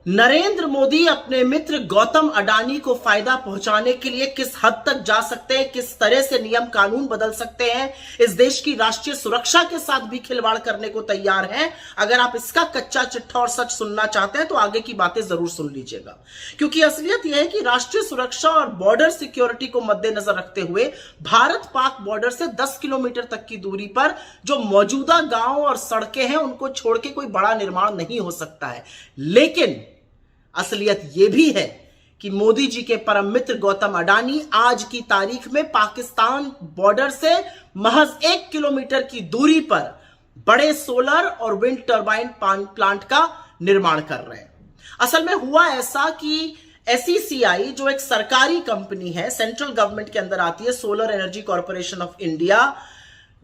नरेंद्र मोदी अपने मित्र गौतम अडानी को फायदा पहुंचाने के लिए किस हद तक जा सकते हैं, किस तरह से नियम कानून बदल सकते हैं, इस देश की राष्ट्रीय सुरक्षा के साथ भी खिलवाड़ करने को तैयार हैं। अगर आप इसका कच्चा चिट्ठा और सच सुनना चाहते हैं तो आगे की बातें जरूर सुन लीजिएगा, क्योंकि असलियत यह है कि राष्ट्रीय सुरक्षा और बॉर्डर सिक्योरिटी को मद्देनजर रखते हुए भारत पाक बॉर्डर से 10 किलोमीटर तक की दूरी पर जो मौजूदा गांव और सड़कें हैं उनको छोड़ के कोई बड़ा निर्माण नहीं हो सकता है। लेकिन असलियत यह भी है कि मोदी जी के परम मित्र गौतम अडानी आज की तारीख में पाकिस्तान बॉर्डर से महज 1 किलोमीटर की दूरी पर बड़े सोलर और विंड टर्बाइन प्लांट का निर्माण कर रहे हैं। असल में हुआ ऐसा कि SECI जो एक सरकारी कंपनी है, सेंट्रल गवर्नमेंट के अंदर आती है, solar energy corporation of India,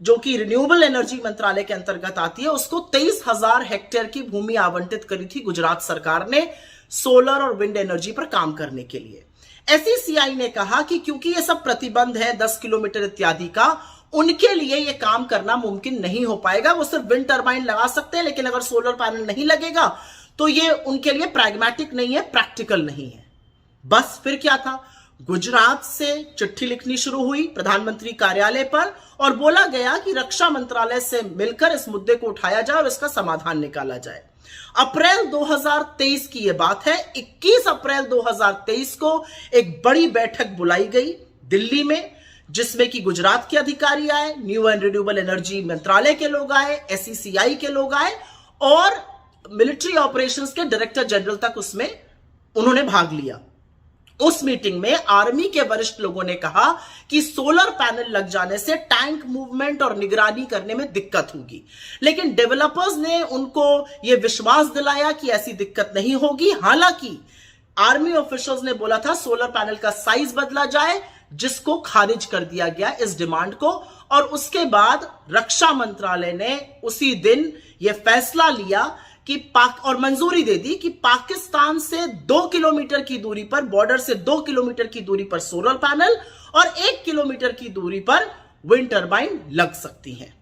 जो कि रिन्यूएबल एनर्जी मंत्रालय के अंतर्गत आती है, उसको 23,000 हेक्टेयर की भूमि आवंटित करी थी गुजरात सरकार ने सोलर और विंड एनर्जी पर काम करने के लिए। SECI ने कहा कि क्योंकि ये सब प्रतिबंध है 10 किलोमीटर इत्यादि का, उनके लिए ये काम करना मुमकिन नहीं हो पाएगा। वो सिर्फ विंड टर्बाइन लगा सकते हैं, लेकिन अगर सोलर पैनल नहीं लगेगा तो ये उनके लिए प्रैग्मेटिक नहीं है, प्रैक्टिकल नहीं है। बस फिर क्या था, गुजरात से चिट्ठी लिखनी शुरू हुई प्रधानमंत्री कार्यालय पर और बोला गया कि रक्षा मंत्रालय से मिलकर इस मुद्दे को उठाया जाए और इसका समाधान निकाला जाए। अप्रैल 2023 की यह बात है। 21 अप्रैल 2023 को एक बड़ी बैठक बुलाई गई दिल्ली में, जिसमें कि गुजरात के अधिकारी आए, न्यू एंड रिन्यूएबल एनर्जी मंत्रालय के लोग आए, SECI के लोग आए और मिलिट्री ऑपरेशंस के डायरेक्टर जनरल तक उसमें उन्होंने भाग लिया। उस मीटिंग में आर्मी के वरिष्ठ लोगों ने कहा कि सोलर पैनल लग जाने से टैंक मूवमेंट और निगरानी करने में दिक्कत होगी, लेकिन डेवलपर्स ने उनको यह विश्वास दिलाया कि ऐसी दिक्कत नहीं होगी। हालांकि आर्मी ऑफिशियल्स ने बोला था सोलर पैनल का साइज बदला जाए, जिसको खारिज कर दिया गया इस डिमांड को। और उसके बाद रक्षा मंत्रालय ने उसी दिन यह फैसला लिया कि और मंजूरी दे दी कि पाकिस्तान से 2 किलोमीटर की दूरी पर, बॉर्डर से 2 किलोमीटर की दूरी पर सोलर पैनल और 1 किलोमीटर की दूरी पर विंड टर्बाइन लग सकती हैं।